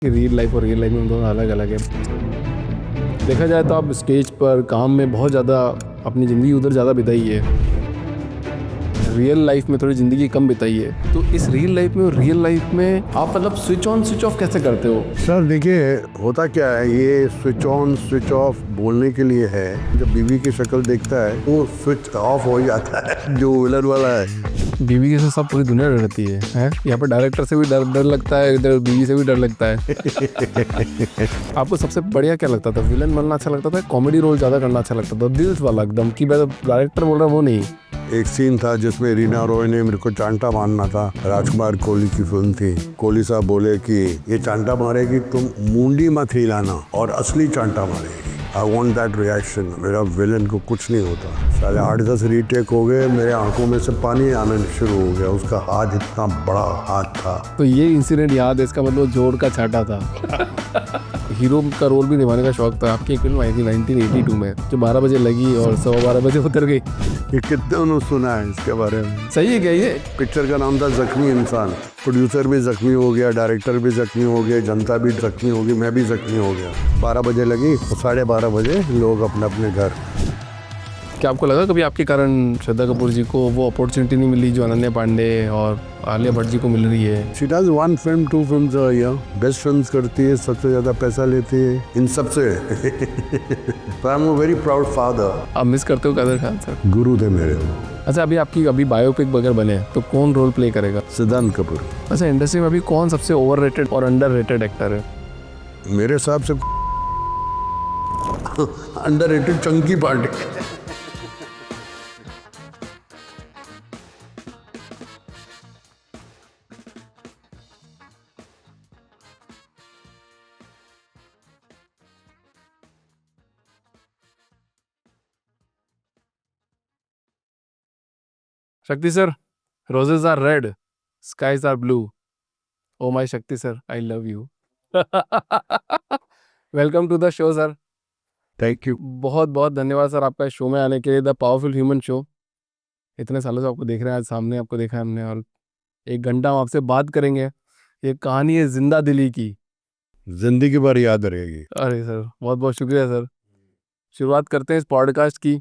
कि real life में दोनों अलग अलग है। देखा जाए तो आप स्टेज पर काम में बहुत ज़्यादा अपनी ज़िंदगी उधर ज़्यादा बिताई है, रियल लाइफ में थोड़ी ज़िंदगी कम बिताई है। तो इस रियल लाइफ में और रियल लाइफ में आप मतलब स्विच ऑन स्विच ऑफ कैसे करते हो? सर देखिए, होता क्या है, ये स्विच ऑन स्विच ऑफ बोलने के लिए है। जब बीवी की शक्ल देखता है वो स्विच ऑफ हो जाता है, जो विलन वाला है। बीवी के साथ सब पूरी दुनिया डर रहती है, यहाँ पर डायरेक्टर से भी डर लगता है, इधर बीवी से भी डर लगता है। आपको सबसे बढ़िया क्या लगता था? विलन बनना अच्छा लगता था, कॉमेडी रोल ज़्यादा करना अच्छा लगता था, दिल वाला एकदम कि मैं डायरेक्टर बोल रहा हूँ वो नहीं? एक सीन था जिसमें रीना रॉय ने मेरे को चांटा मारना था। राजकुमार कोहली की फिल्म थी। कोहली साहब बोले कि ये चांटा मारेगी, तुम मुंडी मत हिलाना और असली चांटा मारेगी। I want that reaction. मेरा विलन को कुछ नहीं होता। साले 8-10 रीटेक हो गए, मेरे आंखों में से पानी आना शुरू हो गया। उसका हाथ इतना बड़ा हाथ था। तो ये इंसिडेंट याद है, इसका मतलब जोड़ का छाटा था। हीरो का रोल भी निभाने का शौक था। आपकी एक फिल्म आई थी 1982 में जो 12 बजे लगी और 12:15 बजे उतर गई। ये कितने उन्होंने सुना है इसके बारे में? सही है क्या ये? पिक्चर का नाम था जख्मी इंसान। प्रोड्यूसर भी जख्मी हो गया, डायरेक्टर भी जख्मी हो गए, जनता भी जख्मी हो गई, मैं भी जख्मी हो गया। 12 बजे लगी और 12:30 बजे लोग अपने अपने घर। क्या आपको लगा कभी आपके कारण श्रद्धा कपूर जी को वो अपॉर्चुनिटी नहीं मिली जो अनन्या पांडे और आलिया भट्ट जी को मिल रही है? She does 1 film 2 films a year. Best films करती है, सबसे ज़्यादा पैसा लेती है इन सब से। I am a very proud father. आप मिस करते हो कादर खान सर? गुरु थे मेरे। अच्छा, अभी बायोपिक अगर बने तो कौन रोल प्ले करेगा? सिद्धांत कपूर। अच्छा, इंडस्ट्री में अभी कौन सबसे ओवररेटेड और अंडररेटेड एक्टर है? मेरे हिसाब से underrated Chunky party. Shakti sir, roses are red, skies are blue. Oh my Shakti sir, I love you. Welcome to the show sir. Thank you. बहुत बहुत धन्यवाद सर आपका इस शो में आने के लिए, द पावरफुल ह्यूमन शो। इतने सालों से आपको देख रहे हैं, आज सामने आपको देखा है हमने और 1 घंटा हम आपसे बात करेंगे। ये कहानी है जिंदा दिली की। जिंदगी भर याद रहेगी। अरे सर, बहुत बहुत शुक्रिया सर। शुरुआत करते हैं इस पॉडकास्ट की।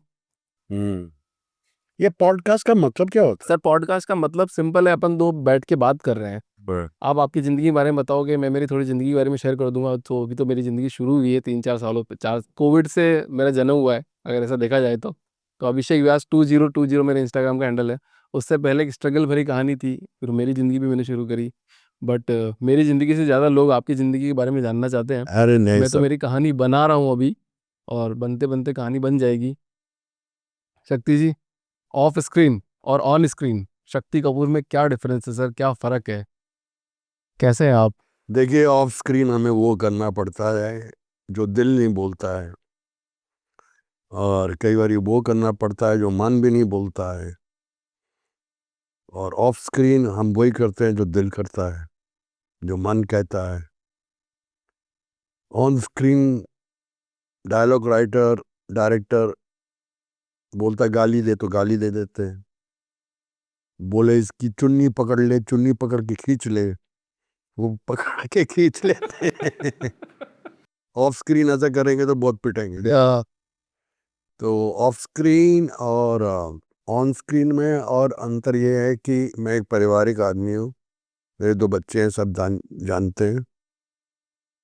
ये पॉडकास्ट का मतलब क्या होता सर, पॉडकास्ट का मतलब सिंपल है, अपन दो बैठ के बात कर रहे हैं। है? आप आपकी ज़िंदगी के बारे में बताओगे, मैं मेरी थोड़ी ज़िंदगी के बारे में शेयर कर दूंगा। तो अभी तो मेरी ज़िंदगी शुरू हुई है 3-4 सालों पे, 4 कोविड से मेरा जन्म हुआ है अगर ऐसा देखा जाए तो अभिषेक व्यास 2020 मेरे इंस्टाग्राम का हैंडल है। उससे पहले एक स्ट्रगल भरी कहानी थी, फिर मेरी ज़िंदगी भी मैंने शुरू करी। बट मेरी ज़िंदगी से ज़्यादा लोग आपकी ज़िंदगी के बारे में जानना चाहते हैं। अरे नहीं मैं तो सर। मेरी कहानी बना रहा हूँ अभी, और बनते बनते कहानी बन जाएगी। शक्ति जी, ऑफ स्क्रीन और ऑन स्क्रीन शक्ति कपूर में क्या डिफरेंस है सर? क्या फ़र्क है? कैसे हैं आप? देखिए, ऑफ स्क्रीन हमें वो करना पड़ता है जो दिल नहीं बोलता है, और कई बार वो करना पड़ता है जो मन भी नहीं बोलता है। और ऑफ स्क्रीन हम वही करते हैं जो दिल करता है, जो मन कहता है। On screen dialogue writer, director बोलता है गाली दे तो गाली दे देते हैं। बोले इसकी चुन्नी पकड़ ले, चुन्नी पकड़ के खींच ले, वो पकड़ के खींच लेते हैं। ऑफ स्क्रीन ऐसा करेंगे तो बहुत पिटेंगे। तो ऑफ स्क्रीन और ऑन स्क्रीन में और अंतर ये है कि मैं एक पारिवारिक आदमी हूँ। मेरे 2 बच्चे हैं, सब जानते हैं।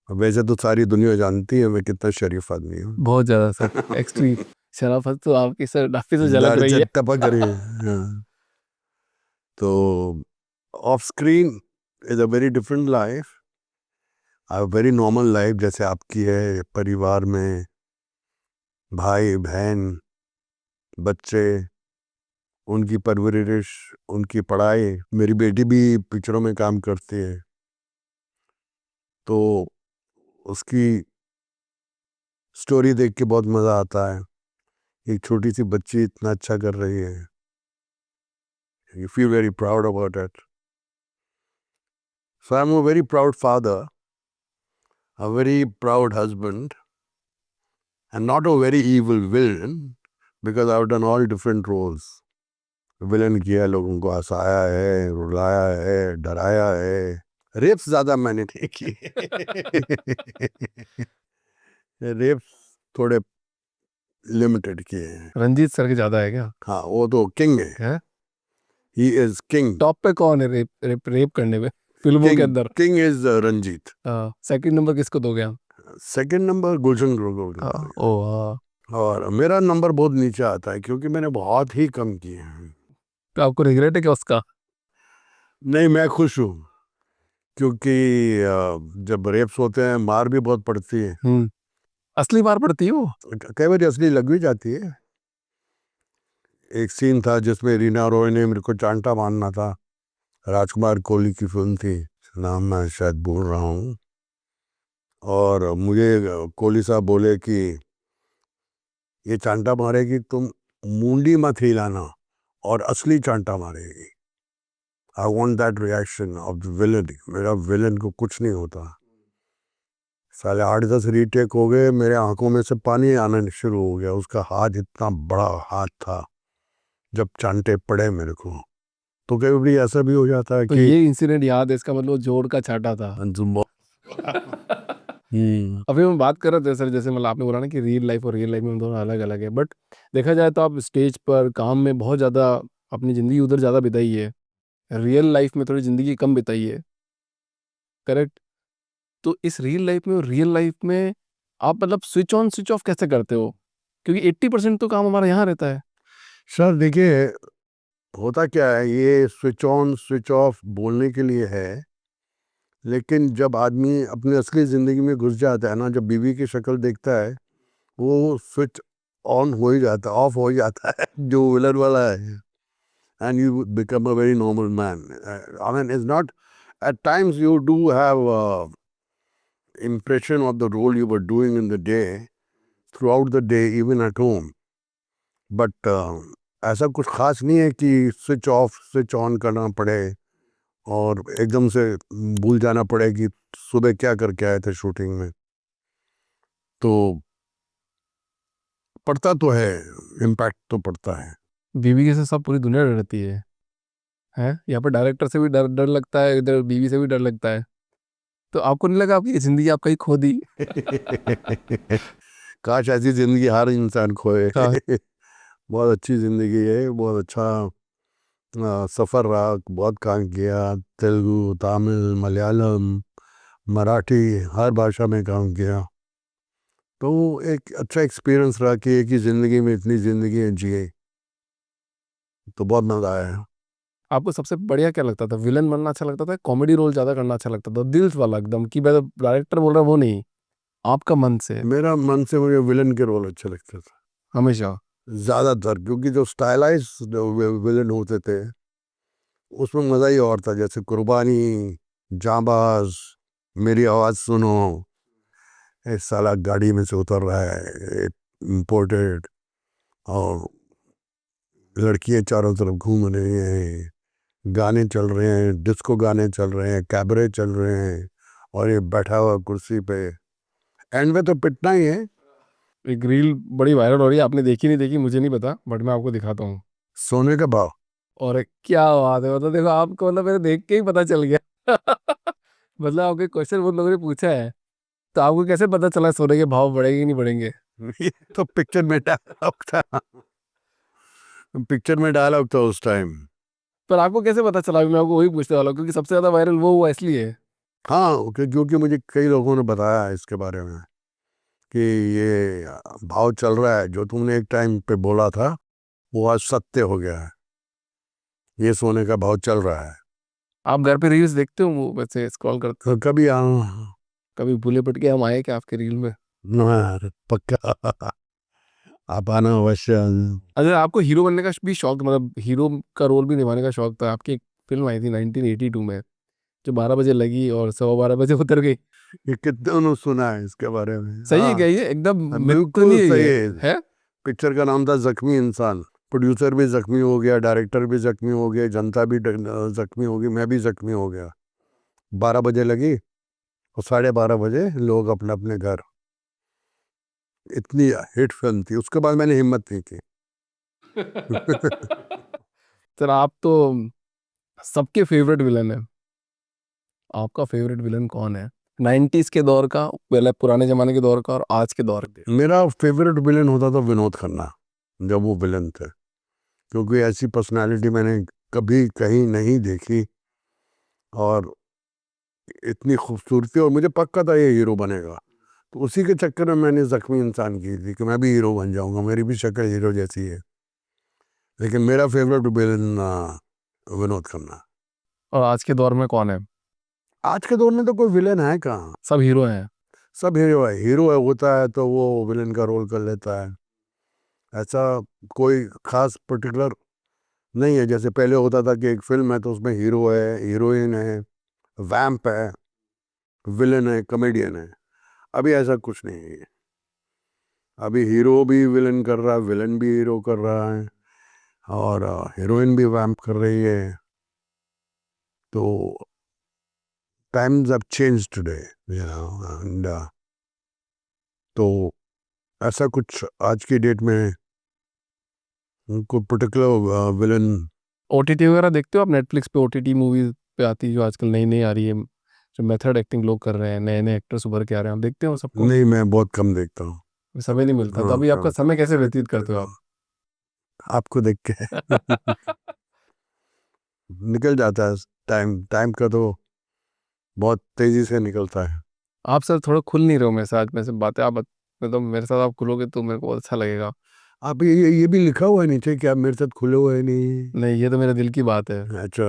वैसे तो सारी दुनिया जानती है मैं कितना शरीफ आदमी हूँ। बहुत ज़्यादा सर, एक्सट्रीम शराफत तो आपकी सर काफ़ी से झलक दाढ़ी रही से है। टपक रही है। हाँ। तो of screen is a very different life, a very normal life जैसे आपकी है। परिवार में भाई बहन, बच्चे, उनकी परवरिश, उनकी पढ़ाई। मेरी बेटी भी पिक्चरों में काम करती है, तो उसकी स्टोरी देख के बहुत मज़ा आता है। एक छोटी सी बच्ची इतना अच्छा कर रही है, you feel very proud about it. So I am a very proud father, a very proud husband, and not a very evil villain, because I've done all different roles. Villain किया, लोगों को हंसाया है, रुलाया है, डराया है, रेप्स ज्यादा मैंने नहीं किए। रेप्स थोड़े लिमिटेड किए हैं। रंजीत सर के ज्यादा है क्या? हाँ, वो तो किंग है, है? He is king. टॉप पे कौन है रेप रेप रेप करने में फिल्मों के किंग अंदर? King is Ranjeet. Second number किसको दोगे आप? Second number Gulshan Grover. ओ हाँ। और मेरा नंबर बहुत नीचे आता है क्योंकि मैंने बहुत ही कम किए हैं। तो आपको रिग्रेट है क्या उसका? नहीं, मैं खुश हूँ क्योंकि जब रेप्स होते हैं मार भी बहुत पड़ती है, असली मार पड़ती है वो? कई बार असली लग भी जाती है। एक सीन था जिसमें रीना रॉय ने मेरे को चांटा मारना था, राजकुमार कोहली की फिल्म थी, नाम मैं शायद भूल रहा हूँ, और मुझे कोहली साहब बोले कि ये चांटा मारेगी, तुम मुंडी मत हिलाना और असली चांटा मारेगी। I want that reaction of the villain. मेरा विलन को कुछ नहीं होता। साले 8-10 रीटेक हो गए, मेरे आंखों में से पानी आना शुरू हो गया। उसका हाथ इतना बड़ा हाथ था, जब चांटे पड़े मेरे को तो कई बार ऐसा भी हो जाता है तो कि ये इंसिडेंट याद है, इसका मतलब जोर का छाटा था। अभी हम बात कर रहे थे सर, जैसे मतलब आपने बोला ना कि रियल लाइफ और रियल लाइफ में दोनों अलग अलग है, बट देखा जाए तो आप स्टेज पर काम में बहुत ज़्यादा अपनी ज़िंदगी उधर ज़्यादा बिताई है, रियल लाइफ में थोड़ी ज़िंदगी कम बिताई है, करेक्ट? तो इस रियल लाइफ में और रियल लाइफ में आप मतलब स्विच ऑन स्विच ऑफ कैसे करते हो? क्योंकि 80% तो काम हमारा यहाँ रहता है। सर देखिए, होता क्या है, ये स्विच ऑन स्विच ऑफ बोलने के लिए है, लेकिन जब आदमी अपनी असली ज़िंदगी में घुस जाता है ना, जब बीवी की शक्ल देखता है, वो स्विच ऑन हो ही जाता, ऑफ हो ही जाता है जो विलन वाला है, and you become a very normal man. I mean, it's not, at times you do have impression of the role you were doing in the day, throughout the day, even at home. But ऐसा कुछ खास नहीं है कि switch off switch on करना पड़े और एकदम से भूल जाना पड़े कि सुबह क्या करके आए थे शूटिंग में। तो पड़ता तो है, इम्पैक्ट तो पड़ता है। बीवी के से सब पूरी दुनिया डर रहती है? यहाँ पर डायरेक्टर से भी डर डर लगता है, इधर बीवी से भी डर लगता है। तो आपको नहीं लगा आपकी जिंदगी आपका ही खो दी? काश ऐसी जिंदगी हर इंसान खोए। हाँ। बहुत अच्छी जिंदगी है, बहुत अच्छा सफ़र रहा, बहुत काम किया, तेलुगु, तमिल, मलयालम, मराठी, हर भाषा में काम किया। तो एक अच्छा एक्सपीरियंस रहा कि एक ही ज़िंदगी में इतनी ज़िंदगी जिए, तो बहुत मज़ा आया। आपको सबसे बढ़िया क्या लगता था? विलन बनना अच्छा लगता था, कॉमेडी रोल ज्यादा करना अच्छा लगता था, दिल वाला एकदम कि मैं डायरेक्टर बोल रहा वो नहीं, आपका मन से? मेरा मन से मुझे विलन के रोल अच्छे लगते थे हमेशा? ज़्यादातर, क्योंकि जो स्टाइलाइज विलन होते थे उसमें मज़ा ही और था। जैसे कुर्बानी, जांबाज, मेरी आवाज़ सुनो, ये साला गाड़ी में से उतर रहा है इम्पोर्टेड, और लड़कियां चारों तरफ घूम रही हैं, गाने चल रहे हैं, डिस्को गाने चल रहे हैं, कैबरे चल रहे हैं, और ये बैठा हुआ कुर्सी पे। एंड में तो पिटना ही है। एक रील बड़ी वायरल हो रही है, आपने देखी नहीं देखी मुझे नहीं पता, बट मैं आपको दिखाता हूँ। सोने का भाव। और क्या बात है, मतलब देखो आपको, मतलब मेरे देख के ही पता चल गया। मतलब आपके क्वेश्चन बहुत लोगों ने पूछा है, तो आपको कैसे पता चला सोने के भाव बढ़ेंगे कि नहीं बढ़ेंगे? ये तो पिक्चर में डायलॉग था, पिक्चर में डायलॉग था उस टाइम। पर आपको कैसे पता चला? अभी मैं आपको वही पूछने वाला हूँ, क्योंकि सबसे ज्यादा वायरल वो हुआ इसलिए। हाँ, क्योंकि मुझे कई लोगों ने बताया इसके बारे में कि ये भाव चल रहा है, जो तुमने एक टाइम पे बोला था वो आज सत्य हो गया है, ये सोने का भाव चल रहा है। आप घर पे रील्स देखते हो, वो वैसे स्क्रॉल करते? तो कभी कभी भूले पट के हम आए क्या आपके रील में? पक्का आप आना अवश्य। अच्छा, आपको हीरो बनने का भी शौक, मतलब हीरो का रोल भी निभाने का शौक था? आपकी एक फिल्म आई थी 1982 में, जो 12 बजे लगी और 12:15 बजे उतर गई। ये कितने ने सुना है इसके बारे में। सही है हाँ क्या ये? एकदम हाँ, मिथ तो नहीं बिल्कुल है सही ये? है। है? पिक्चर का नाम था जख्मी इंसान। प्रोड्यूसर भी जख्मी हो गया, डायरेक्टर भी जख्मी हो गया, जनता भी जख्मी हो गई, मैं भी जख्मी हो गया। 12 बजे लगी और 12:30 बजे लोग अपने अपने घर। इतनी हिट फिल्म थी, उसके बाद मैंने हिम्मत नहीं की। सर आप तो सबके फेवरेट विलन है। आपका फेवरेट विलन कौन है? 90s के दौर का, पहले पुराने जमाने के दौर का और आज के दौर के? मेरा फेवरेट विलन होता था विनोद खन्ना, जब वो विलन थे, क्योंकि ऐसी पर्सनालिटी मैंने कभी कहीं नहीं देखी, और इतनी खूबसूरती, और मुझे पक्का था ये हीरो बनेगा, तो उसी के चक्कर में मैंने जख्मी इंसान की थी कि मैं भी हीरो बन जाऊंगा, मेरी भी शक्ल हीरो जैसी है। लेकिन मेरा फेवरेट विलन विनोद खन्ना। और आज के दौर में कौन है? आज के दौर में तो कोई विलन है कहाँ, सब हीरो हैं। सब हीरो है। हीरो है होता है तो वो विलन का रोल कर लेता है, ऐसा कोई खास पर्टिकुलर नहीं है। जैसे पहले होता था कि एक फिल्म है तो उसमें हीरो है, हीरोइन है, वैम्प है, विलन है, कॉमेडियन है। अभी ऐसा कुछ नहीं है। अभी हीरो भी विलन कर रहा है, विलन भी हीरो कर रहा है, और हीरोइन भी वैम्प कर रही है। तो times have changed today, and तो ऐसा कुछ आज की डेट में कोई पर्टिकुलर विलन। ओटीटी वगैरह देखते हो आप? नेटफ्लिक्स पे ओटीटी मूवीज पे आती है जो आजकल नई नई आ रही है, जो मेथड एक्टिंग लोग कर रहे हैं, नए नए एक्टर्स उभर के आ रहे हैं, आप देखते हो सबको? नहीं, मैं बहुत कम देखता हूँ। समय नहीं मिलता, तो हाँ, अभी आपका हाँ, समय कैसे व्यतीत करते हो आप? आपको देख के निकल जाता है टाइम। टाइम का तो बहुत तेजी से निकलता है। आप सर थोड़ा खुल नहीं रहे हो मेरे साथ, मेरे से बातें आप मतलब मेरे साथ आप खुलोगे तो मेरे को बहुत अच्छा लगेगा। आप ये भी लिखा हुआ है नीचे कि आप मेरे साथ खुले हुए नहीं। नहीं, ये तो मेरे दिल की बात है। अच्छा,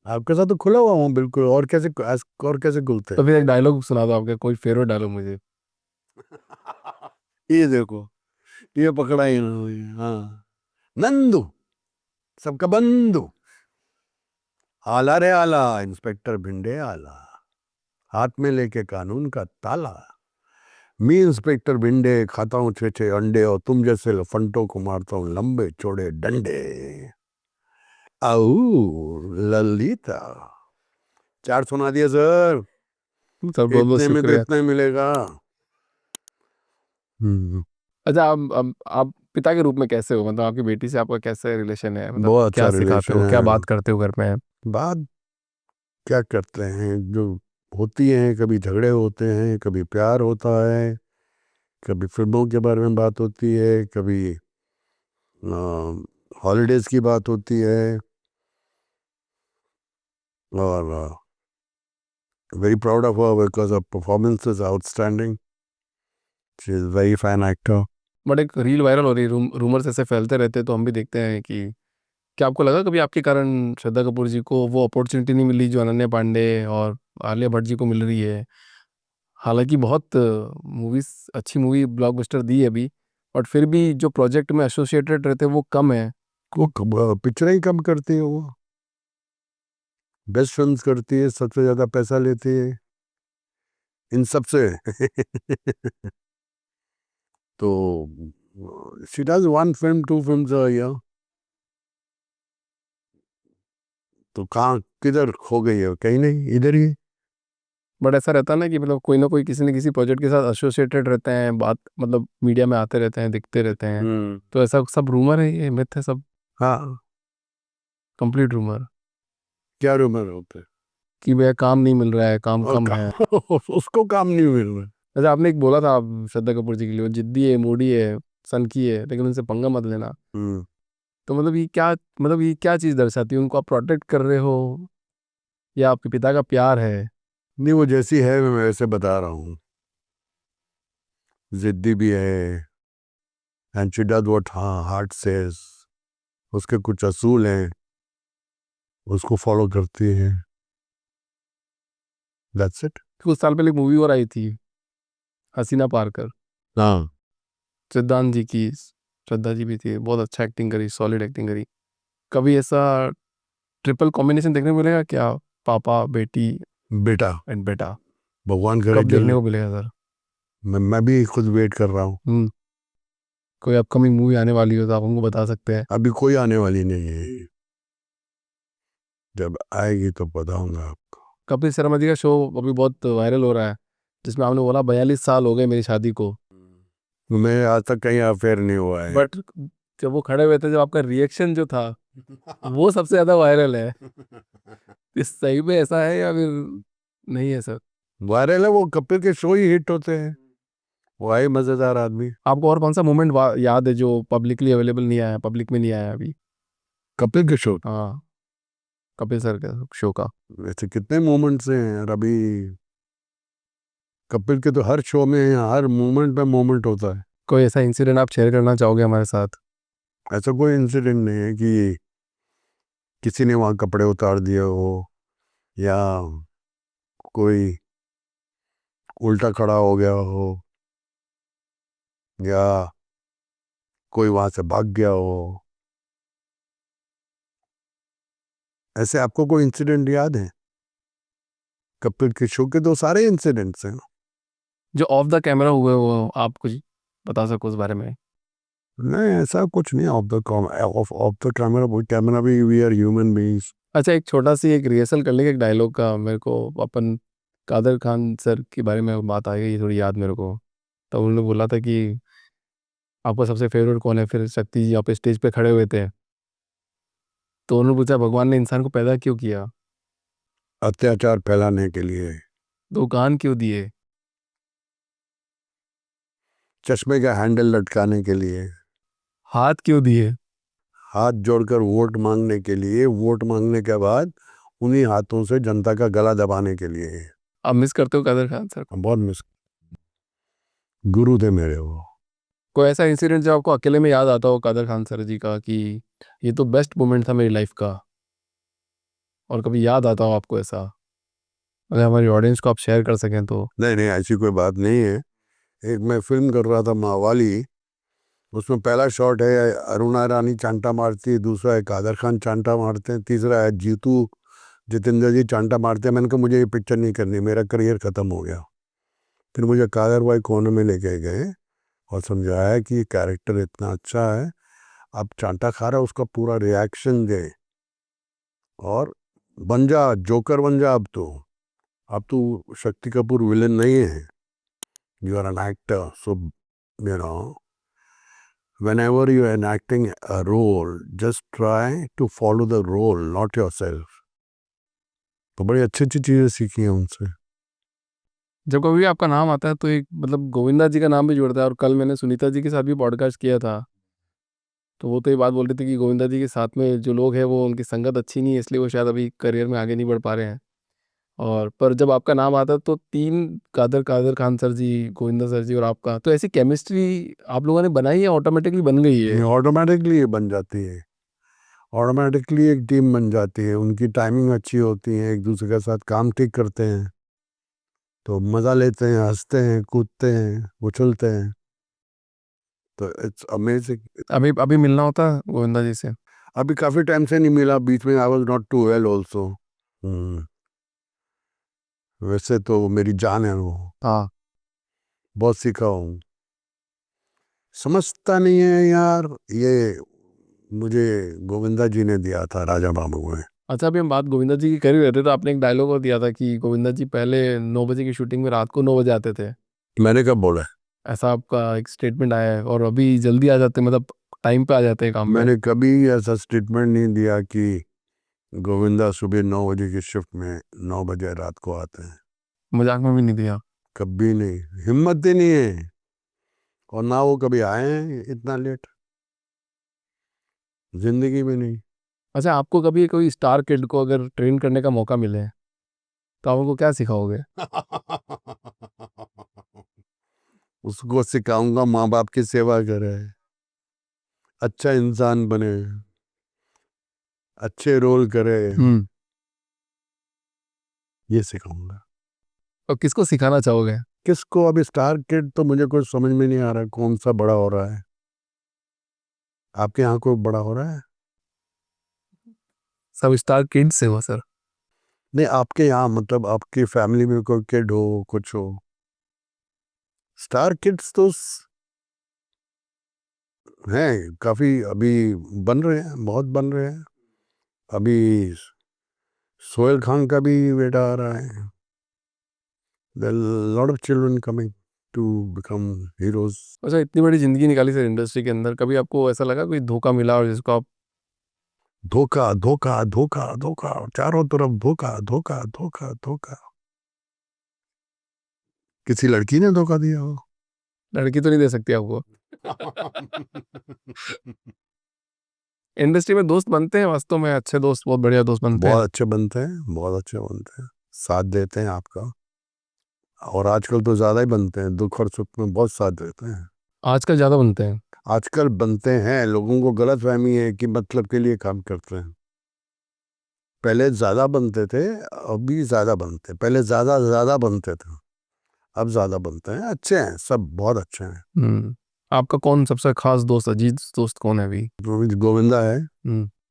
आपके साथ तो खुला हुआ हूँ बिल्कुल, और कैसे खुलते तो फिर एक डायलॉग सुना दो आपका, कोई फेवरेट डायलॉग मुझे। ये देखो, ये पकड़ा ही ना। हाँ, नंदू सबका बंधु, आला रे आला, इंस्पेक्टर भिंडे आला, हाथ में लेके कानून का ताला। मी इंस्पेक्टर भिंडे खाता हूँ 6-6 अंडे, और तुम जैसे लफंटों को मारता हूँ लंबे चौड़े डंडे। आऊ ललिता, 4 सुना दिया सर, सर बहुत बहुत इतने में तो शुक्रिया। इतना ही मिलेगा। अच्छा, आप पिता के रूप में कैसे हो? मतलब आपकी बेटी से आपका कैसे रिलेशन है? मतलब बहुत अच्छा क्या सिखाते रिलेशन हो, क्या है। बात करते हो घर में? बात क्या करते हैं, जो होती हैं, कभी झगड़े होते हैं, कभी प्यार होता है, कभी फिल्मों के बारे में बात होती है, कभी हॉलीडेज की बात होती है, और very proud of her because her performance is outstanding. She is very fine actor. But एक रील वायरल हो रही है, रूमर्स ऐसे फैलते रहते हैं, तो हम भी देखते हैं कि क्या आपको लगा कभी आपके कारण श्रद्धा कपूर जी को वो अपॉर्चुनिटी नहीं मिली जो अनन्या पांडे और आलिया भट्ट जी को मिल रही है? हालांकि बहुत मूवीज, अच्छी मूवी ब्लॉकबस्टर दी है अभी, बट फिर भी जो प्रोजेक्ट में एसोसिएटेड रहते हैं वो कम है। वो पिक्चरें ही कम करती है, वो बेस्ट फिल्म्स करती है, सबसे ज़्यादा पैसा लेती है इन सब से। तो she does 1 film 2 films a year. तो कहाँ किधर खो गई है? कहीं नहीं, इधर ही। बट ऐसा रहता है ना कि मतलब कोई ना कोई किसी न किसी प्रोजेक्ट के साथ एसोसिएटेड रहते हैं, बात मतलब मीडिया में आते रहते हैं, दिखते रहते हैं। तो ऐसा सब रूमर है, ये मिथ है सब? हाँ, कंप्लीट रूमर क्या रूमर होते? कि भैया काम नहीं मिल रहा है, काम और कम है। उसको काम नहीं मिल रहा। जैसे आपने एक बोला था आप श्रद्धा कपूर जी के लिए, वो जिद्दी है, मूडी है, सनकी है, लेकिन उनसे पंगा मत लेना। तो मतलब ये क्या, मतलब ये क्या चीज़ दर्शाती है? उनको आप प्रोटेक्ट कर रहे हो या आपके पिता का प्यार है? नहीं, वो जैसी है मैं वैसे बता रहा हूँ। जिद्दी भी है, and she does what heart says. उसके कुछ असूल हैं, उसको फॉलो करती है। That's it. कुछ साल पहले एक मूवी और आई थी, हसीना पारकर, हाँ, सिद्धांत जी की, श्रद्धा जी भी थी, बहुत अच्छा एक्टिंग करी, सॉलिड एक्टिंग करी। कभी ऐसा ट्रिपल कॉम्बिनेशन देखने को मिलेगा क्या? पापा, बेटी बेटा, एंड बेटा। भगवान करे कब देखने जल्द। को मिलेगा सर? मैं भी खुद वेट कर रहा हूँ। कोई अपकमिंग मूवी आने वाली हो तो आप हमको बता सकते हैं। अभी कोई आने वाली नहीं है, जब आएगी तो बताऊंगा आपको। कपिल शर्मा जी का शो अभी बहुत वायरल हो रहा है, जिसमें आपने बोला 42 साल हो गए मेरी शादी को। मेरे आज तक कहीं अफेयर नहीं हुआ है। बट जब वो खड़े हुए थे, जब आपका रिएक्शन जो था वो सबसे ज्यादा वायरल है। इस सही में ऐसा है या फिर? नहीं है सर। वायरल है वो, कपिल के शो ही हिट होते हैं, वो है मजेदार आदमी। आपको और कौन सा मोमेंट याद है जो पब्लिकली अवेलेबल नहीं आया, पब्लिक में नहीं आया अभी? कपिल के शो, हाँ, कपिल सर का शो का। ऐसे कितने मोमेंट्स हैं यार। अभी कपिल के तो हर शो में हर मोमेंट में मोमेंट होता है। कोई ऐसा इंसिडेंट आप शेयर करना चाहोगे हमारे साथ? ऐसा कोई इंसिडेंट नहीं है कि किसी ने वहाँ कपड़े उतार दिए हो, या कोई उल्टा खड़ा हो गया हो, या कोई वहाँ से भाग गया हो। ऐसे आपको कोई इंसिडेंट याद है? कपिल के शो के तो सारे इंसिडेंट्स हैं। जो ऑफ द कैमरा हुए वो आप कुछ बता सको उस बारे में? नहीं, ऐसा कुछ नहीं। ऑफ द कैमरा, वो कैमरा भी, वी आर ह्यूमन बीइंग्स। अच्छा, एक छोटा सी एक रिहर्सल कर लेंगे एक डायलॉग का, मेरे को अपन कादर खान सर के बारे में बात आ गई थोड़ी याद मेरे को। तो उन्होंने बोला था कि आपका सबसे फेवरेट कौन है, फिर शक्ति जी यहाँ पे स्टेज पे खड़े हुए थे, तो उन्होंने पूछा भगवान ने इंसान को पैदा क्यों किया? अत्याचार फैलाने के लिए। दो कान क्यों दिए? चश्मे का हैंडल लटकाने के लिए। हाथ क्यों दिए? हाथ जोड़कर वोट मांगने के लिए, वोट मांगने के बाद उन्हीं हाथों से जनता का गला दबाने के लिए। आप मिस करते हो कादर खान सर को? बहुत मिस, गुरु थे मेरे वो। कोई ऐसा इंसिडेंट जो आपको अकेले में याद आता हो कादर खान सर जी का कि ये तो बेस्ट मोमेंट था मेरी लाइफ का, और कभी याद आता हो आपको ऐसा, अगर हमारी ऑडियंस को आप शेयर कर सकें तो? नहीं नहीं, ऐसी कोई बात नहीं है। एक मैं फिल्म कर रहा था मावाली, उसमें पहला शॉट है अरुणा रानी चांटा मारती है, दूसरा है कादर खान चांटा मारते हैं, तीसरा है जीतू जितेंद्र जी चांटा मारते हैं। मैंने कहा मुझे ये पिक्चर नहीं करनी, मेरा करियर ख़त्म हो गया। फिर मुझे कादर भाई कोने में लेके गए और समझाया कि ये कैरेक्टर इतना अच्छा है, अब चांटा खा रहा है उसका पूरा रिएक्शन दे, और बन जा, जोकर बन जा। अब तो शक्ति कपूर विलन नहीं है, you are an actor. So you know, whenever you are enacting a role, just try to follow the role, not yourself. तो बड़ी अच्छी अच्छी चीज़ें सीखी हैं उनसे। जब कभी भी आपका नाम आता है तो एक मतलब गोविंदा जी का नाम भी जुड़ता है, और कल मैंने सुनीता जी के साथ भी पॉडकास्ट किया था, तो वो तो ये बात बोल रहे थे कि गोविंदा जी के साथ में जो लोग हैं वो उनकी संगत अच्छी नहीं है, इसलिए वो शायद अभी करियर में आगे नहीं बढ़ पा रहे हैं। और पर जब आपका नाम आता है तो तीन, कादर कादर खान सर जी, गोविंदा सर जी और आपका, तो ऐसी केमिस्ट्री आप लोगों ने बनाई है, ऑटोमेटिकली बन गई है? ऑटोमेटिकली ये बन जाती है, ऑटोमेटिकली एक टीम बन जाती है। उनकी टाइमिंग अच्छी होती है, एक दूसरे के साथ काम ठीक करते हैं, तो मज़ा लेते हैं, हंसते हैं, कूदते हैं, उछलते हैं। तो इट्स अमेजिंग। अभी अभी मिलना होता है गोविंदा जी से? अभी काफ़ी टाइम से नहीं मिला, बीच में I was not too well also. वैसे तो वो मेरी जान है वो, हाँ। बहुत सीखा हूँ। समझता नहीं है यार, ये मुझे गोविंदा जी ने दिया था राजा बाबू में। अच्छा, अभी हम बात गोविंदा जी की कर ही रहे थे, तो आपने एक डायलॉग और दिया था कि गोविंदा जी पहले 9 बजे की शूटिंग में रात को 9 बजे आते थे, मैंने कब बोला है? ऐसा आपका एक स्टेटमेंट आया है, और अभी जल्दी आ जाते हैं, मतलब टाइम पे आ जाते हैं काम पे। मैंने कभी ऐसा स्टेटमेंट नहीं दिया कि गोविंदा सुबह 9 बजे की शिफ्ट में 9 बजे रात को आते हैं। मजाक में भी नहीं दिया? कभी नहीं, हिम्मत ही नहीं है, और ना वो कभी आए हैं इतना लेट, जिंदगी में नहीं। अच्छा, आपको कभी कोई स्टार किड को अगर ट्रेन करने का मौका मिले तो आप उनको क्या सिखाओगे? उसको सिखाऊंगा माँ बाप की सेवा करे, अच्छा इंसान बने, अच्छे रोल करे, हम्म। ये सिखाऊंगा। और किसको सिखाना चाहोगे? किसको? अभी स्टार किड तो मुझे कुछ समझ में नहीं आ रहा है कौन सा बड़ा हो रहा है। आपके यहाँ कोई बड़ा हो रहा है? सब स्टार किड्स है वो सर। नहीं, आपके यहाँ मतलब आपकी फैमिली में कोई किड हो, कुछ हो? स्टार किड्स तो हैं काफ़ी, अभी बन रहे हैं, बहुत बन रहे हैं। अभी सोहेल खान का भी बेटा आ रहा है। There lot of children coming to become heroes. अच्छा, इतनी बड़ी जिंदगी निकाली सर इंडस्ट्री के अंदर, कभी आपको ऐसा लगा कोई धोखा मिला और जिसको आप? धोखा धोखा धोखा धोखा, चारों तरफ धोखा धोखा धोखा धोखा। किसी लड़की ने धोखा दिया हो? लड़की तो नहीं दे सकती आपको। इंडस्ट्री में दोस्त बनते हैं वास्तव में, अच्छे दोस्त, बहुत बढ़िया दोस्त बनते बहुत हैं। अच्छे बनते हैं, बहुत अच्छे बनते हैं, साथ देते हैं आपका। और आजकल तो ज़्यादा ही बनते हैं, दुख और सुख में बहुत साथ देते हैं। आजकल ज़्यादा बनते हैं। आजकल बनते हैं, लोगों को गलतफहमी है कि मतलब के लिए काम करते हैं। पहले ज़्यादा बनते थे, अभी ज़्यादा बनते हैं। पहले ज़्यादा बनते थे, अब ज़्यादा बनते हैं। अच्छे हैं सब, बहुत अच्छे हैं। आपका कौन सबसे खास दोस्त, अजीज दोस्त कौन है अभी? गोविंदा है,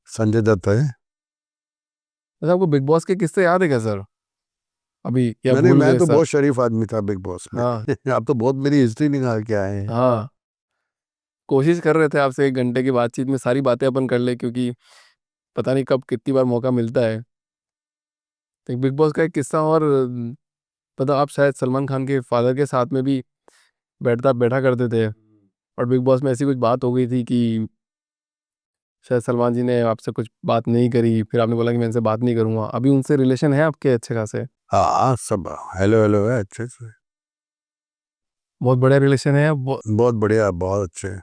संजय दत्त है। अच्छा, आपको बिग बॉस के किस्से याद है क्या सर अभी, या नहीं, भूल मैं गए तो सब? बहुत शरीफ आदमी था बिग बॉस में। हाँ। आप तो बहुत मेरी हिस्ट्री निकाल के आए हैं। हाँ, कोशिश कर रहे थे आपसे 1 घंटे की बातचीत में सारी बातें अपन कर ले, क्योंकि पता नहीं कब कितनी बार मौका मिलता है। तो एक बिग बॉस का एक किस्सा और, पता आप शायद सलमान खान के फादर के साथ में भी बैठा करते थे, और बिग बॉस में ऐसी कुछ बात हो गई थी कि शायद सलमान जी ने आपसे कुछ बात नहीं करी, फिर आपने बोला कि मैं इनसे बात नहीं करूंगा। अभी उनसे रिलेशन है आपके अच्छे खासे? हाँ, सब हेलो हेलो है, अच्छे से। बहुत बढ़िया रिलेशन है बहुत बढ़िया, बहुत अच्छे हैं।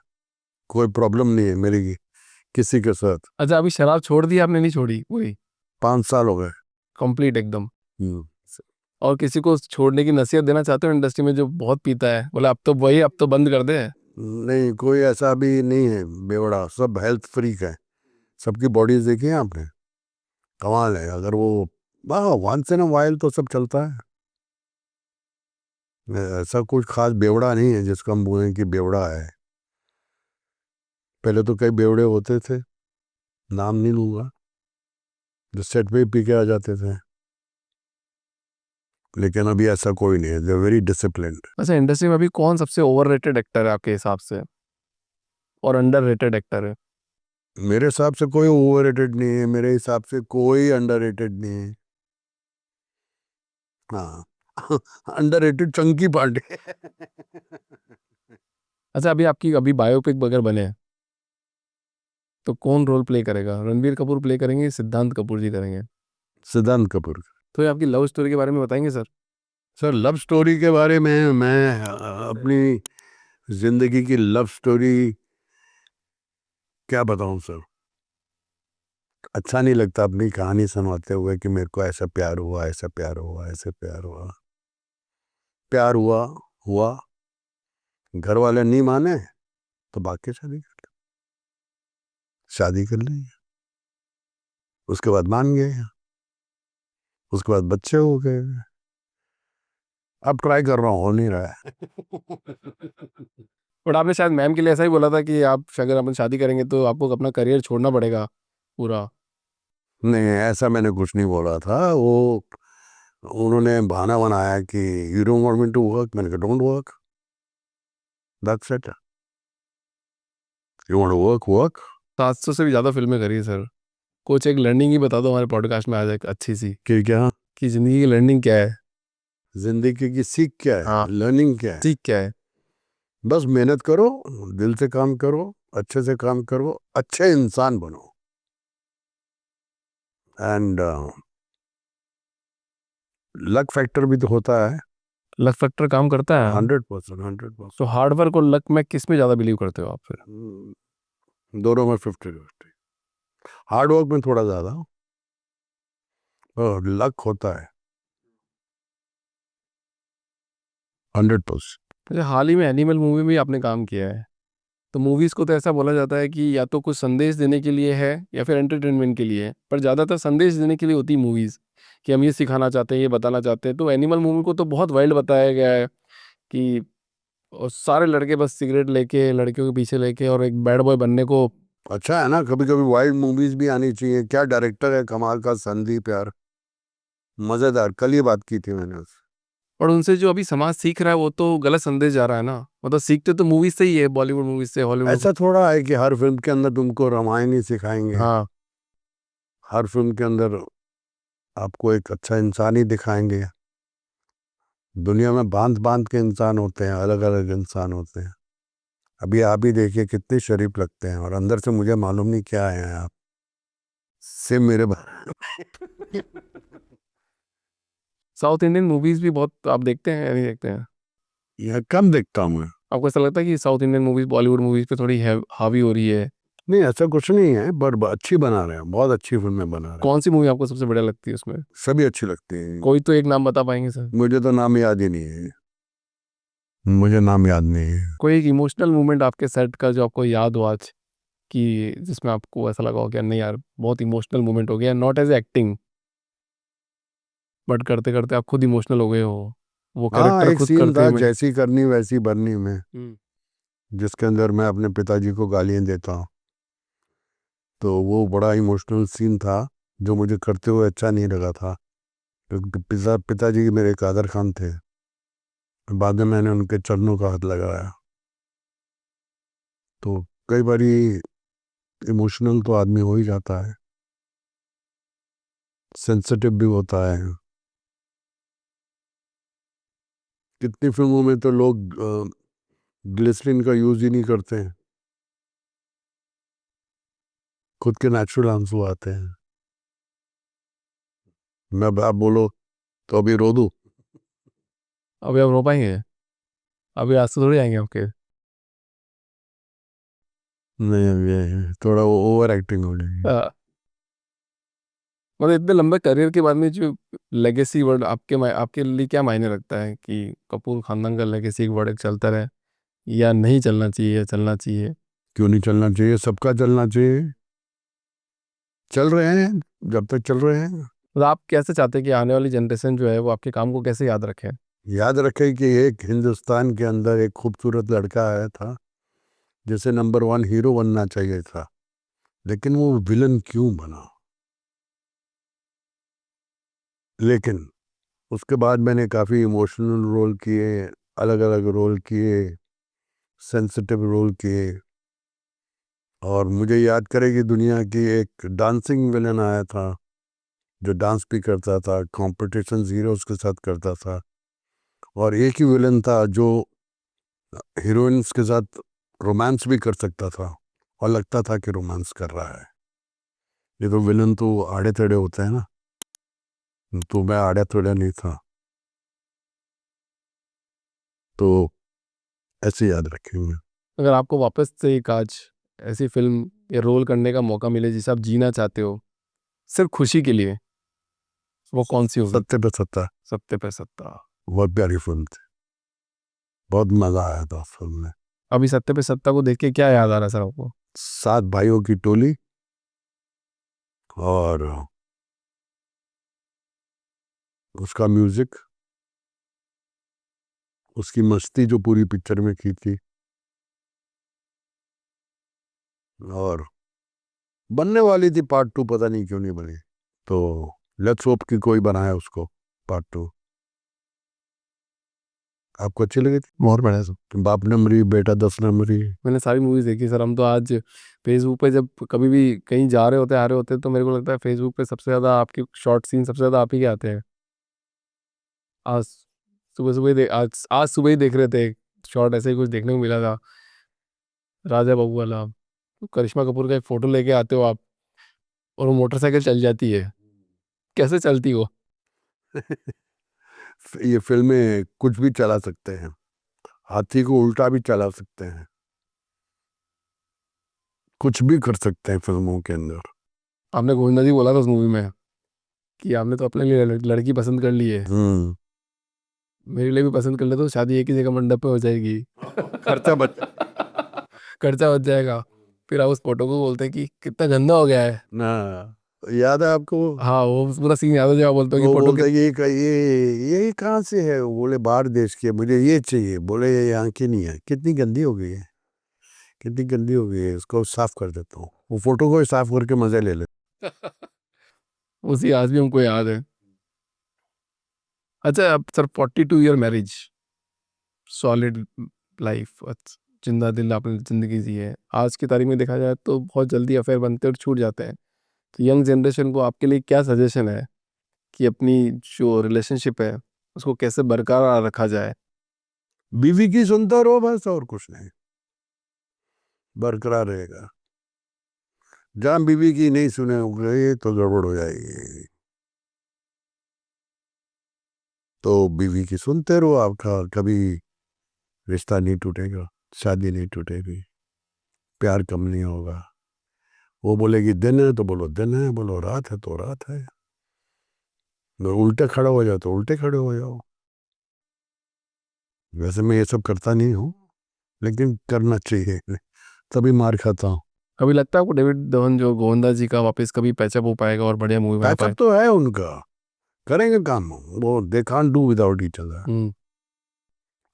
कोई प्रॉब्लम नहीं है मेरी किसी के साथ। अच्छा, अभी शराब छोड़ दी आपने? नहीं छोड़ी वही? 5 साल हो गए। कंप्लीट एकदम? हम्म। और किसी को छोड़ने की नसीहत देना चाहते हो इंडस्ट्री में जो बहुत पीता है, बोला अब तो वही, अब तो बंद कर दे? नहीं, कोई ऐसा भी नहीं है बेवड़ा, सब हेल्थ फ्रीक है। सबकी बॉडीज देखी है आपने? कमाल है। अगर वो वंस इन अ वाइल तो सब चलता है। ऐसा कुछ खास बेवड़ा नहीं है जिसको हम बोलें कि बेवड़ा है। पहले तो कई बेवड़े होते थे, नाम नहीं लूंगा, जो सेट पे पी के आ जाते थे। लेकिन अभी ऐसा कोई नहीं है, दे वेरी डिसिप्लिन्ड। अच्छा, इंडस्ट्री में अभी कौन सबसे ओवररेटेड एक्टर है आपके हिसाब से, और अंडररेटेड एक्टर है? मेरे हिसाब से कोई ओवररेटेड नहीं है, मेरे हिसाब से कोई अंडररेटेड नहीं है। हाँ। अंडररेटेड चंकी पांडे। अच्छा, अभी आपकी अभी बायोपिक अगर बने तो कौन रोल प्ले करेगा? रणबीर कपूर प्ले करेंगे, सिद्धांत कपूर जी करेंगे? सिद्धांत कपूर। तो ये आपकी लव स्टोरी के बारे में बताएंगे सर? सर, लव स्टोरी के बारे में मैं अपनी जिंदगी की लव स्टोरी क्या बताऊं सर। अच्छा नहीं लगता अपनी कहानी सुनाते हुए कि मेरे को ऐसा प्यार हुआ, ऐसा प्यार हुआ, ऐसे प्यार हुआ। प्यार हुआ हुआ, घर वाले नहीं माने तो बाकी शादी कर ली। उसके बाद मान गए, उसके बाद बच्चे हो गए। अब ट्राई कर रहा हूँ, हो नहीं रहा है। बट आपने शायद मैम के लिए ऐसा ही बोला था कि आप अगर अपन शादी करेंगे तो आपको अपना करियर छोड़ना पड़ेगा पूरा। नहीं, ऐसा मैंने कुछ नहीं बोला था। वो उन्होंने बहाना बनाया कि you don't want me to work. मैंने कहा don't work, that's it. You want to work, work. 700 से भी ज़्यादा फिल्में करी है सर। कुछ एक लर्निंग ही बता दो हमारे पॉडकास्ट में आ जाए अच्छी सी, कि क्या कि ज़िंदगी की लर्निंग क्या है? जिंदगी की सीख क्या है, हाँ, लर्निंग क्या है? सीख क्या है? बस मेहनत करो, दिल से काम करो, अच्छे से काम करो, अच्छे इंसान बनो। एंड लक फैक्टर भी तो होता है। लक फैक्टर काम करता है? 100%, 100%। तो हार्ड वर्क और लक में किस में ज़्यादा बिलीव करते हो आप फिर? दोनों में 50-50। हार्ड वर्क में थोड़ा ज्यादा और लक होता है 100%। जैसे हाल ही में एनिमल मूवी में आपने काम किया है, तो मूवीज़ को तो ऐसा बोला जाता है कि या तो कुछ संदेश देने के लिए है या फिर एंटरटेनमेंट के लिए है, पर ज़्यादातर संदेश देने के लिए होती मूवीज़, कि हम ये सिखाना चाहते हैं, ये बताना चाहते हैं। तो एनिमल मूवी को तो बहुत वाइल्ड बताया गया है कि और सारे लड़के बस सिगरेट लेके, लड़कियों के पीछे लेके, और एक बैड बॉय बनने को। अच्छा है ना, कभी कभी वाइल्ड मूवीज भी आनी चाहिए। क्या डायरेक्टर है कमाल का, संदीप यार, मजेदार। कल ये बात की थी मैंने उससे। और उनसे जो अभी समाज सीख रहा है वो तो गलत संदेश जा रहा है ना। मतलब सीखते तो मूवीज से ही है, बॉलीवुड मूवीज से, हॉलीवुड। ऐसा थोड़ा है कि हर फिल्म के अंदर तुमको रामायण ही सिखाएंगे। हाँ। हर फिल्म के अंदर आपको एक अच्छा इंसान ही दिखाएंगे। दुनिया में बांध बांध के इंसान होते हैं, अलग अलग इंसान होते हैं। अभी आप ही देखिए कितने शरीफ लगते हैं और अंदर से मुझे मालूम नहीं क्या है आप से मेरे साउथ इंडियन मूवीज भी बहुत आप देखते हैं या नहीं देखते हैं? यह कम देखता हूँ मैं। आपको ऐसा लगता है कि south Indian movies Bollywood movies पे थोड़ी हावी हो रही है? नहीं, ऐसा कुछ नहीं है, पर अच्छी बना रहे हैं, बहुत अच्छी फिल्में बना रहे हैं। कौन सी मूवी आपको सबसे बढ़िया लगती है उसमें? सभी अच्छी लगती हैं। कोई तो एक नाम बता पाएंगे सर? मुझे तो नाम याद ही नहीं है, मुझे नाम याद नहीं है। कोई एक इमोशनल मोमेंट आपके सेट का जो आपको याद हो आज, कि जिसमें आपको ऐसा लगा हो कि नहीं यार बहुत इमोशनल मोमेंट हो गया, नॉट एज एक्टिंग बट करते करते आप खुद इमोशनल हो गए हो, वो हाँ, कैरेक्टर एक खुद सीन करते था, हुए? जैसी करनी वैसी भरनी में, हम्म। जिसके अंदर मैं अपने पिताजी को गालियां देता हूँ। तो वो बड़ा इमोशनल सीन था, जो मुझे करते हुए अच्छा नहीं लगा था, क्योंकि पिताजी मेरे कादर खान थे। बाद में मैंने उनके चरणों का हाथ लगाया। तो कई बारी इमोशनल तो आदमी हो ही जाता है, सेंसिटिव भी होता है। कितनी फिल्मों में तो लोग ग्लिसरीन का यूज ही नहीं करते हैं, खुद के नेचुरल आंसू आते हैं। आप बोलो तो अभी रो दूं? अभी आप रो पाएंगे? अभी आज तो थोड़ी आएंगे आपके। नहीं, अभी थोड़ा ओवर एक्टिंग हो जाएगी। मतलब इतने लंबे करियर के बाद में जो लेगेसी वर्ड आपके लिए क्या मायने रखता है, कि कपूर खानदान का लेगेसी एक वर्ड एक चलता रहे, या नहीं चलना चाहिए या चलना चाहिए? क्यों नहीं चलना चाहिए? सबका चलना चाहिए। चल रहे हैं, जब तक चल रहे हैं। मतलब आप कैसे चाहते हैं कि आने वाली जनरेशन जो है वो आपके काम को कैसे याद रखे? याद रखें कि एक हिंदुस्तान के अंदर एक खूबसूरत लड़का आया था, जिसे नंबर 1 हीरो बनना चाहिए था, लेकिन वो विलन क्यों बना। लेकिन उसके बाद मैंने काफ़ी इमोशनल रोल किए, अलग अलग रोल किए, सेंसिटिव रोल किए। और मुझे याद करेगी दुनिया की, एक डांसिंग विलन आया था, जो डांस भी करता था, कंपटीशन हीरोज के साथ करता था। और एक ही विलन था जो हीरोइंस के साथ रोमांस भी कर सकता था, और लगता था कि रोमांस कर रहा है। ये तो विलन तो आड़े टेढ़े होते हैं ना, तो मैं आड़े टेढ़े नहीं था। तो ऐसे याद रखेंगे। अगर आपको वापस से एक आज ऐसी फिल्म या रोल करने का मौका मिले जिसे आप जीना चाहते हो सिर्फ खुशी के लिए, वो कौन सी होगी? सत्ते पे सत्ता सत्ते पे सत्ता। बहुत प्यारी फिल्म थी, बहुत मजा आया था उस फिल्म में। अभी सत्ते पे सत्ता को देख के क्या याद आ रहा है सर आपको? 7 भाइयों की टोली, और उसका म्यूजिक, उसकी मस्ती जो पूरी पिक्चर में की थी। और बनने वाली थी पार्ट 2, पता नहीं क्यों नहीं बनी। तो लेट्स होप कि कोई बनाए उसको पार्ट 2। आपको अच्छी लगी थी? बहुत बढ़िया सर। बाप नंबरी, बेटा 10 नंबरी। मैंने सारी मूवीज देखी सर। हम तो आज फेसबुक पे जब कभी भी कहीं जा रहे होते आ रहे होते तो मेरे को लगता है फेसबुक पे सबसे ज़्यादा आपके शॉर्ट सीन सबसे ज़्यादा आप ही के आते हैं। आज सुबह सुबह आज सुबह ही देख रहे थे, शॉर्ट ऐसे ही कुछ देखने को मिला था, राजा बाबू वाला। तो करिश्मा कपूर का एक फोटो लेके आते हो आप, और वो मोटरसाइकिल चल जाती है, कैसे चलती हो? ये फिल्में कुछ भी चला सकते हैं, हाथी को उल्टा भी चला सकते हैं, कुछ भी कर सकते हैं फिल्मों के अंदर। आपने गोविंदा जी बोला था उस मूवी में कि आपने तो अपने लिए लड़की पसंद कर ली है, हम्म। मेरे लिए भी पसंद कर ले तो शादी एक ही जगह मंडप पे हो जाएगी। खर्चा बच खर्चा बच जाएगा। फिर आप उस फोटो को बोलते हैं कि कितना गंदा हो गया है। ना, याद है आपको? हाँ, वो पूरा सीन याद हो जाएगा, बोलते हो कि वो फोटो के। बोलते ये कहाँ से है? वो बोले बाहर देश के, मुझे ये चाहिए। बोले ये यहाँ की नहीं है। कितनी गंदी हो गई है, कितनी गंदी हो गई है, इसको साफ कर देता हूँ। वो फोटो को ही साफ करके मजे ले ले। उसी आज भी हमको याद है। अच्छा अब sir, 42 year marriage, solid life, जिंदा दिल आपने जिंदगी जी है। आज की तारीख में देखा जाए तो बहुत जल्दी अफेयर बनते और छूट जाते हैं। तो यंग जनरेशन को आपके लिए क्या सजेशन है कि अपनी जो रिलेशनशिप है उसको कैसे बरकरार रखा जाए? बीवी की सुनता रहो बस, और कुछ नहीं, बरकरार रहेगा। जहाँ बीवी की नहीं सुने तो गड़बड़ हो जाएगी। तो बीवी की सुनते रहो, आपका कभी रिश्ता नहीं टूटेगा, शादी नहीं टूटेगी, प्यार कम नहीं होगा। वो बोलेगी दिन है तो बोलो दिन है, बोलो रात है तो रात है, अगर उल्टे खड़ा हो जाओ तो उल्टे खड़े हो जाओ। वैसे मैं ये सब करता नहीं हूँ, लेकिन करना चाहिए, तभी मार खाता हूँ। कभी लगता है आपको डेविड धवन जो गोविंदा जी का वापस कभी पैचअप हो पाएगा और बढ़िया मूवी बना पैचअप पाए? तो है उनका, करेंगे काम, वो they can't do without each other,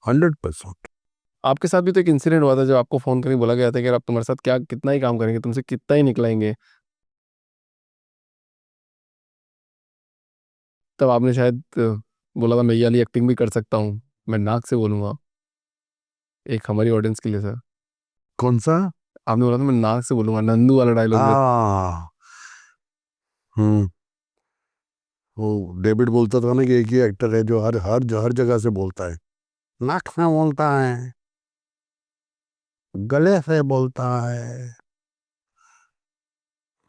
100%। आपके साथ भी तो एक इंसिडेंट हुआ था जब आपको फोन करके बोला गया था कि यार आप तुम्हारे साथ क्या कितना ही काम करेंगे, तुमसे कितना ही निकलाएंगे, तब आपने शायद बोला था मैं ये वाली एक्टिंग भी कर सकता हूँ, मैं नाक से बोलूंगा, एक हमारी ऑडियंस के लिए सर। कौन सा? आपने बोला था मैं नाक से बोलूंगा, नंदू वाला डायलॉग में। हाँ, हम्म, वो डेविड बोलता था ना कि एक ही एक्टर है जो हर जगह से बोलता है, नाक से बोलता है, गले से बोलता है,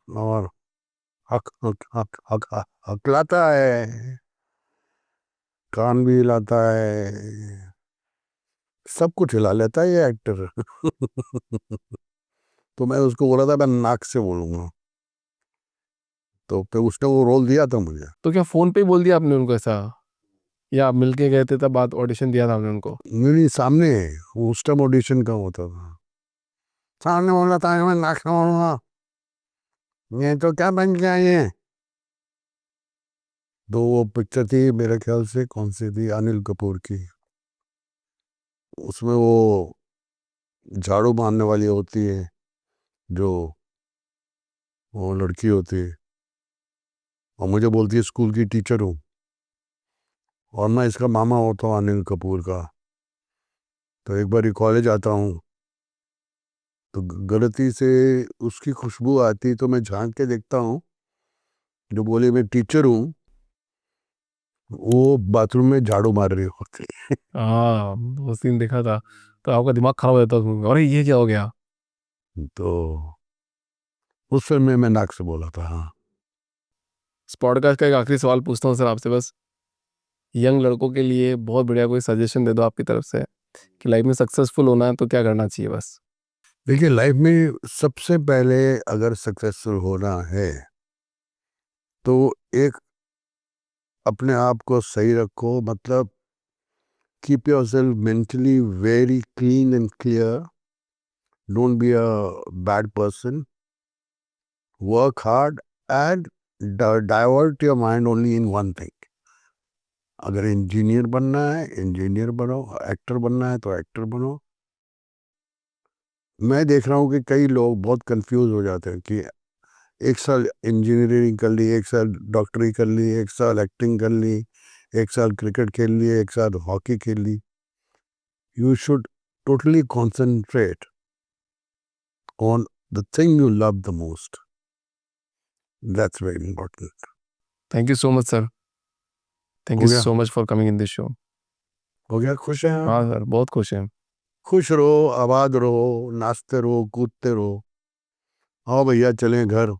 और हकलाता है, कान भी हिलाता है, सब कुछ हिला लेता है ये एक्टर। तो मैं उसको बोला था मैं नाक से बोलूंगा, तो फिर उसने वो रोल दिया था मुझे। तो क्या फोन पे ही बोल दिया आपने उनको ऐसा, या आप मिलके गए थे तब बात ऑडिशन दिया था आपने उनको? मेरी सामने, वो उस टाइम ऑडिशन का होता था, सामने बोला था मैं नाक से बोलूंगा, ये तो क्या बन गया ये। तो वो पिक्चर थी मेरे ख्याल से, कौन सी थी, अनिल कपूर की, उसमें वो झाड़ू मारने वाली होती है, जो वो लड़की होती है, और मुझे बोलती है स्कूल की टीचर हूँ, और मैं इसका मामा होता हूँ अनिल कपूर का। तो एक बार कॉलेज आता हूँ, तो गलती से उसकी खुशबू आती, तो मैं झांक के देखता हूँ, जो बोले मैं टीचर हूँ, वो बाथरूम में झाड़ू मार रही होती। हाँ, वो सीन देखा था, तो आपका दिमाग खराब हो जाता था, अरे ये क्या हो गया। तो उस फिल्म में मैं नाक से बोला था, हाँ। इस पॉडकास्ट का एक आखिरी सवाल पूछता हूँ सर आपसे, बस यंग लड़कों के लिए बहुत बढ़िया कोई सजेशन दे दो आपकी तरफ से कि लाइफ में सक्सेसफुल होना है तो क्या करना चाहिए बस। देखिए, लाइफ में सबसे पहले अगर सक्सेसफुल होना है तो एक, अपने आप को सही रखो, मतलब keep your self mentally very clean and clear, don't be a bad person, work hard and divert your mind only in one thing. अगर इंजीनियर बनना है इंजीनियर बनो, एक्टर बनना है तो एक्टर बनो। मैं देख रहा हूँ कि कई लोग बहुत कंफ्यूज हो जाते हैं कि एक साल इंजीनियरिंग कर ली, एक साल डॉक्टरी कर ली, एक साल एक्टिंग कर ली, एक साल क्रिकेट खेल ली, एक साल हॉकी खेल ली। You should totally concentrate on the thing you love the most, that's very important. Thank you so much sir, thank हो यू गया? So much for coming in this show. हो गया? खुश हैं आप? हाँ सर, बहुत खुश हैं। खुश रहो, आबाद रहो, नाचते रहो, कूदते रहो। आओ भैया चलें घर।